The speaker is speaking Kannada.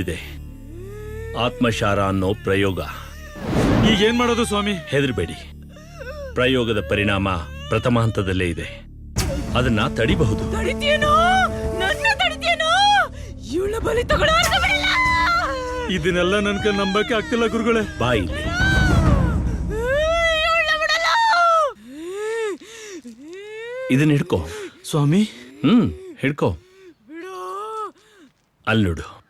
ಬಂದಿದೆ ಆತ್ಮಶಾರ ಅನ್ನೋ ಪ್ರಯೋಗ. ಈಗೇನ್ ಮಾಡೋದು ಸ್ವಾಮಿ? ಹೆದರ್ಬೇಡಿ, ಪ್ರಯೋಗದ ಪರಿಣಾಮ ಪ್ರಥಮ ಹಂತದಲ್ಲೇ ಇದೆ. ಅದನ್ನ ತಡಿಬಹುದು. ಇದನ್ನೆಲ್ಲ ನನ್ ಕೈ ನಂಬಕ್ಕೆ ಆಗ್ತಿಲ್ಲ ಗುರುಗಳೇ. ಬಾಯಿ ಇದನ್ನ ಹಿಡ್ಕೋ ಸ್ವಾಮಿ. ಹಿಡ್ಕೋ. ಅಲ್ಲಿ ನೋಡು.